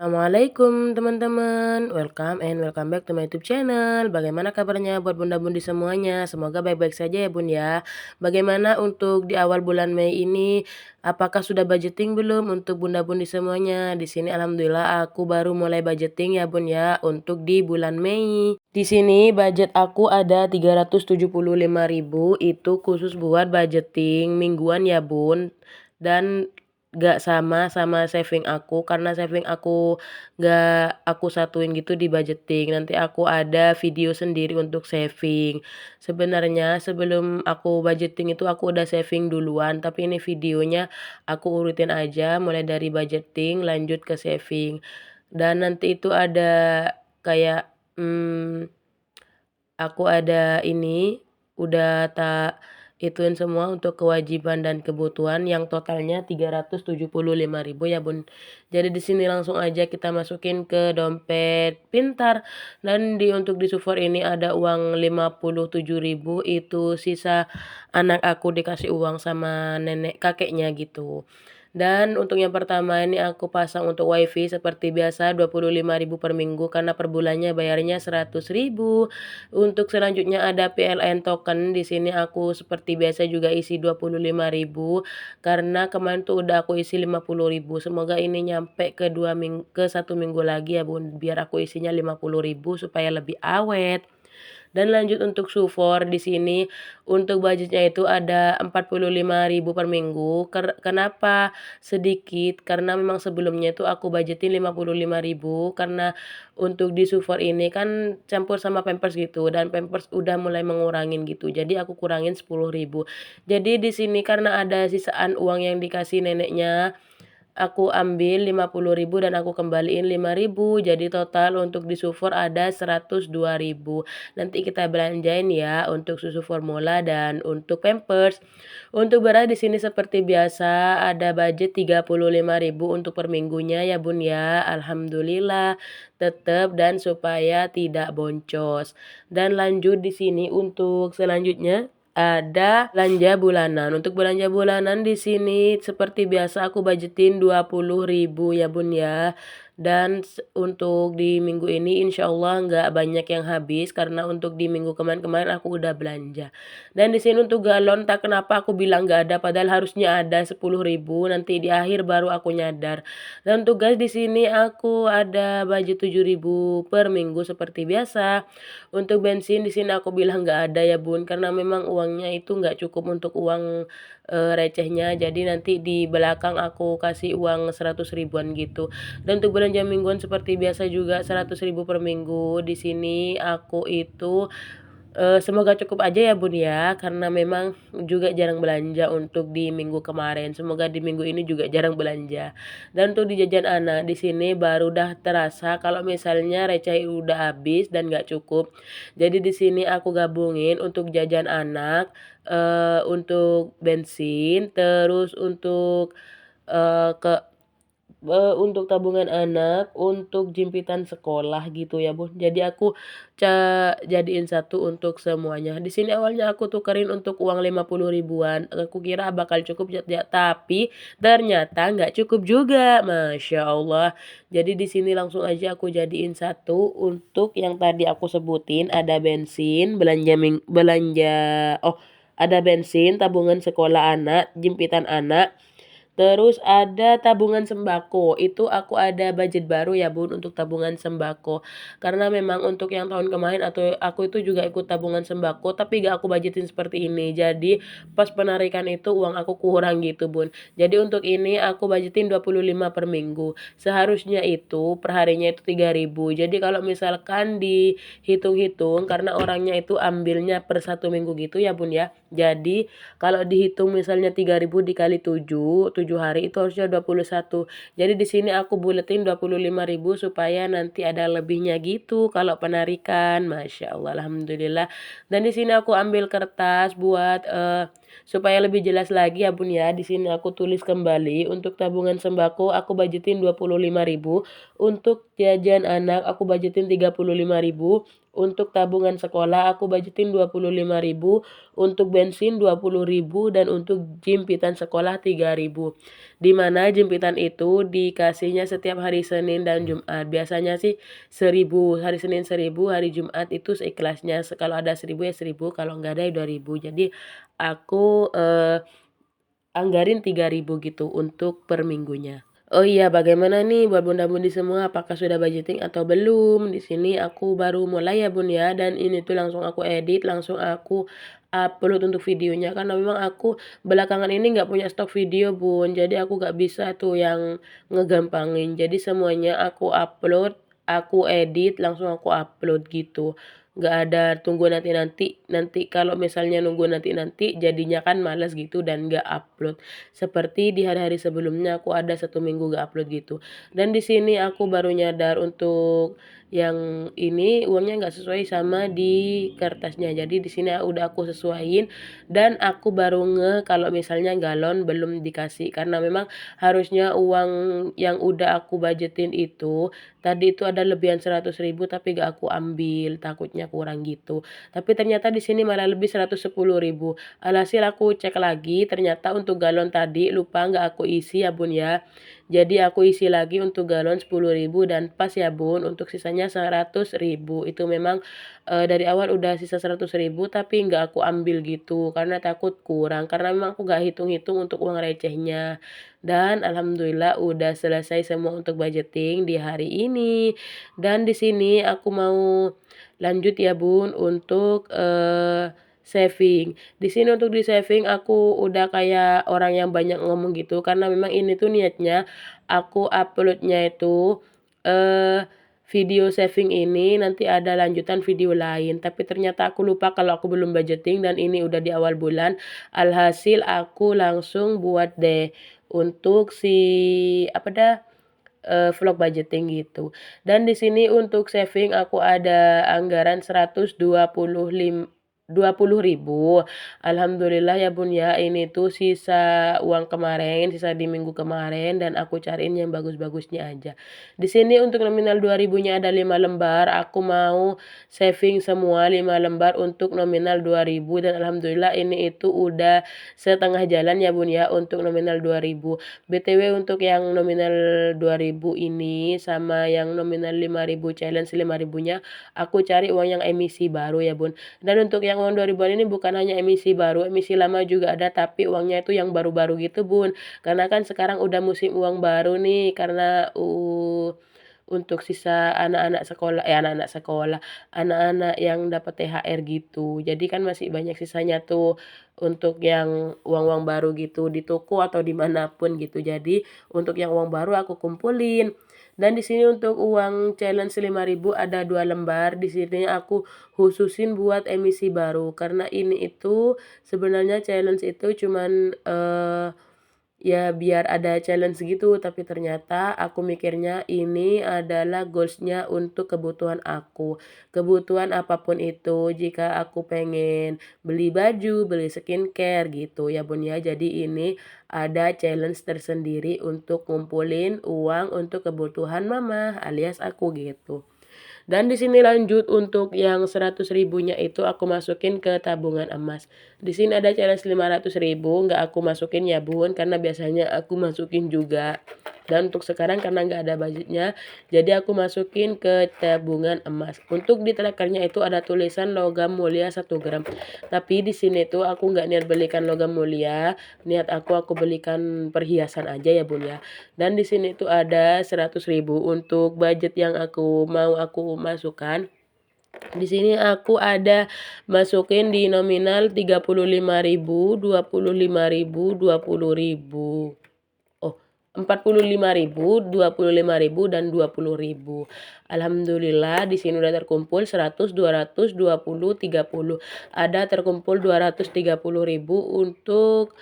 Assalamualaikum teman-teman, welcome back to my YouTube channel. Bagaimana kabarnya buat bunda-bunda semuanya? Semoga baik-baik saja ya bun ya. Bagaimana untuk di awal bulan Mei ini? Apakah sudah budgeting belum untuk bunda-bunda semuanya? Di sini alhamdulillah aku baru mulai budgeting ya bun ya untuk di bulan Mei. Di sini budget aku ada 375.000 itu khusus buat budgeting mingguan ya bun. Dan gak sama saving aku, karena saving aku gak aku satuin gitu di budgeting. Nanti aku ada video sendiri untuk saving. Sebenarnya sebelum aku budgeting itu aku udah saving duluan, tapi ini videonya aku urutin aja mulai dari budgeting lanjut ke saving. Dan nanti itu ada kayak aku ada ini udah tak ituin semua untuk kewajiban dan kebutuhan yang totalnya 375.000 ya bun. Jadi di sini langsung aja kita masukin ke dompet pintar, dan untuk di Sufor ini ada uang 57.000 itu sisa anak aku dikasih uang sama nenek kakeknya gitu. Dan untuk yang pertama ini aku pasang untuk wifi seperti biasa 25.000 per minggu karena per bulannya bayarnya 100.000. Untuk selanjutnya ada PLN token, di sini aku seperti biasa juga isi 25.000 karena kemarin tuh udah aku isi 50.000. Semoga ini nyampe ke 1 minggu lagi ya bun, biar aku isinya 50.000 supaya lebih awet. Dan lanjut untuk Sufor di sini untuk budgetnya itu ada 45.000 per minggu. Kenapa sedikit? Karena memang sebelumnya itu aku budgetin 55.000 karena untuk di Sufor ini kan campur sama Pampers gitu, dan Pampers udah mulai mengurangin gitu. Jadi aku kurangin 10.000. Jadi di sini karena ada sisaan uang yang dikasih neneknya, aku ambil 50.000 dan aku kembaliin 5.000. Jadi total untuk di Sufor ada 102.000. Nanti kita belanjain ya untuk susu formula dan untuk Pampers. Untuk beras di sini seperti biasa ada budget 35.000 untuk per minggunya ya bun ya. Alhamdulillah tetap dan supaya tidak boncos. Dan lanjut di sini untuk selanjutnya ada belanja bulanan. Untuk belanja bulanan di sini seperti biasa aku budgetin 20.000 ya bun ya. Dan untuk di minggu ini insya Allah nggak banyak yang habis karena untuk di minggu kemarin aku udah belanja. Dan di sini untuk galon tak kenapa aku bilang nggak ada padahal harusnya ada 10.000, nanti di akhir baru aku nyadar. Dan untuk gas di sini aku ada budget 7.000 per minggu seperti biasa. Untuk bensin di sini aku bilang nggak ada ya bun karena memang uangnya itu nggak cukup untuk uang recehnya, jadi nanti di belakang aku kasih uang 100 ribuan gitu. Dan untuk belanja mingguan seperti biasa juga 100.000 per minggu. Di sini aku itu semoga cukup aja ya bun ya, karena memang juga jarang belanja untuk di minggu kemarin. Semoga di minggu ini juga jarang belanja. Dan untuk di jajan anak di sini baru dah terasa kalau misalnya receh udah habis dan nggak cukup. Jadi di sini aku gabungin untuk jajan anak, untuk bensin, terus untuk ke untuk tabungan anak, untuk jimpitan sekolah gitu ya bun. Jadi aku jadiin satu untuk semuanya. Di sini awalnya aku tukerin untuk uang 50 ribuan. Aku kira bakal cukup ya, tapi ternyata nggak cukup juga. Masya Allah. Jadi di sini langsung aja aku jadiin satu untuk yang tadi aku sebutin, ada bensin, ada bensin, tabungan sekolah anak, jimpitan anak. Terus ada tabungan sembako, itu aku ada budget baru ya bun untuk tabungan sembako. Karena memang untuk yang tahun kemarin atau aku itu juga ikut tabungan sembako tapi gak aku budgetin seperti ini. Jadi pas penarikan itu uang aku kurang gitu bun. Jadi untuk ini aku budgetin 25 per minggu. Seharusnya itu per harinya itu 3.000. Jadi kalau misalkan dihitung-hitung karena orangnya itu ambilnya per 1 minggu gitu ya bun ya. Jadi kalau dihitung misalnya 3.000 dikali 7 hari itu harusnya 21. Jadi di sini aku buletin 25.000 supaya nanti ada lebihnya gitu kalau penarikan. Masya Allah, alhamdulillah. Dan di sini aku ambil kertas buat supaya lebih jelas lagi ya bun ya. Di sini aku tulis kembali untuk tabungan sembako aku budgetin 25.000, untuk jajan anak aku budgetin 35.000, untuk tabungan sekolah aku budgetin 25.000, untuk bensin 20.000, dan untuk jimpitan sekolah 3.000. di mana jempitan itu dikasihnya setiap hari Senin dan Jumat. Biasanya sih 1.000, hari Senin 1.000, hari Jumat itu seikhlasnya. Kalau ada 1.000 ya 1.000, kalau nggak ada ya 2.000. Jadi aku anggarin 3.000 gitu untuk per minggunya. Oh iya, bagaimana nih buat bunda-budi semua? Apakah sudah budgeting atau belum? Di sini aku baru mulai ya bun ya, dan ini tuh langsung aku edit, langsung aku upload untuk videonya karena memang aku belakangan ini nggak punya stok video bun, jadi aku nggak bisa tuh yang ngegampangin. Jadi semuanya aku upload, aku edit, langsung aku upload gitu. Nggak ada tunggu nanti kalau misalnya nunggu nanti jadinya kan males gitu dan nggak upload. Seperti di hari-hari sebelumnya aku ada 1 minggu gak upload gitu. Dan di sini aku baru nyadar untuk yang ini uangnya nggak sesuai sama di kertasnya. Jadi di sini udah aku sesuaiin dan aku baru kalau misalnya galon belum dikasih karena memang harusnya uang yang udah aku budgetin itu tadi itu ada lebihan 100.000 tapi gak aku ambil takutnya kurang gitu. Tapi ternyata di sini malah lebih 110.000. Alhasil aku cek lagi ternyata untuk galon tadi lupa nggak aku isi ya bun ya. Jadi aku isi lagi untuk galon 10.000 dan pas ya bun untuk sisanya 100.000. Itu memang dari awal udah sisa 100.000 tapi nggak aku ambil gitu karena takut kurang karena memang aku nggak hitung-hitung untuk uang recehnya. Dan alhamdulillah udah selesai semua untuk budgeting di hari ini. Dan di sini aku mau lanjut ya bun untuk saving. Di sini untuk di saving aku udah kayak orang yang banyak ngomong gitu karena memang ini tuh niatnya aku uploadnya itu eh video saving ini nanti ada lanjutan video lain tapi ternyata aku lupa kalau aku belum budgeting dan ini udah di awal bulan. Alhasil aku langsung buat deh untuk si apa dah vlog budgeting gitu. Dan di sini untuk saving aku ada anggaran 120.000. Alhamdulillah ya bun ya, ini tuh sisa uang kemarin, sisa di minggu kemarin dan aku cariin yang bagus-bagusnya aja. Di sini untuk nominal 2.000-nya ada 5 lembar, aku mau saving semua 5 lembar untuk nominal 2.000 dan alhamdulillah ini itu udah setengah jalan ya bun ya untuk nominal 2.000. BTW untuk yang nominal 2.000 ini sama yang nominal 5.000 challenge 5.000-nya aku cari uang yang emisi baru ya bun. Dan untuk yang uang 2.000-an ini bukan hanya emisi baru, emisi lama juga ada tapi uangnya itu yang baru-baru gitu bun. Karena kan sekarang udah musim uang baru nih karena untuk sisa anak-anak yang dapat THR gitu. Jadi kan masih banyak sisanya tuh untuk yang uang-uang baru gitu di toko atau dimanapun gitu. Jadi untuk yang uang baru aku kumpulin. Dan di sini untuk uang challenge 5.000 ada 2 lembar. Di sini aku khususin buat emisi baru karena ini itu sebenarnya challenge itu cuman ya biar ada challenge gitu tapi ternyata aku mikirnya ini adalah goalsnya untuk kebutuhan aku. Kebutuhan apapun itu jika aku pengen beli baju, beli skincare gitu ya bun ya. Jadi ini ada challenge tersendiri untuk ngumpulin uang untuk kebutuhan mama alias aku gitu. Dan di sini lanjut untuk yang 100.000-nya itu aku masukin ke tabungan emas. Di sini ada challenge 500.000, nggak aku masukin ya bun, karena biasanya aku masukin juga. Dan untuk sekarang karena nggak ada budgetnya, jadi aku masukin ke tabungan emas. Untuk di trackernya itu ada tulisan logam mulia 1 gram. Tapi di sini tuh aku nggak niat belikan logam mulia, niat aku belikan perhiasan aja ya bun ya. Dan di sini tuh ada 100.000 untuk budget yang mau aku masukkan. Di sini aku ada masukin di nominal 35.000, 25.000, 20.000. Oh, 45.000, 25.000 dan 20.000. Alhamdulillah di sini udah terkumpul 100, 200, 20, 30. Ada terkumpul 230.000 untuk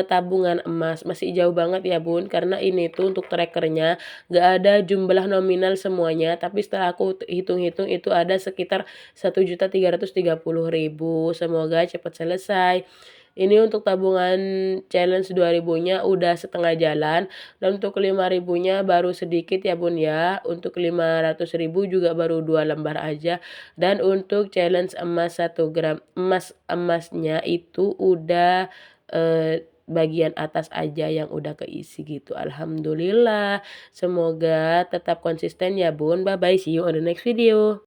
tabungan emas. Masih jauh banget ya bun karena ini tuh untuk trackernya gak ada jumlah nominal semuanya tapi setelah aku hitung-hitung itu ada sekitar 1.330.000. Semoga cepat selesai. Ini untuk tabungan challenge 2.000-nya udah setengah jalan dan untuk 5.000-nya baru sedikit ya bun ya. Untuk 500.000 juga baru 2 lembar aja. Dan untuk challenge emas 1 gram emasnya itu udah bagian atas aja yang udah keisi gitu. Alhamdulillah. Semoga tetap konsisten ya Bun. Bye bye, see you on the next video.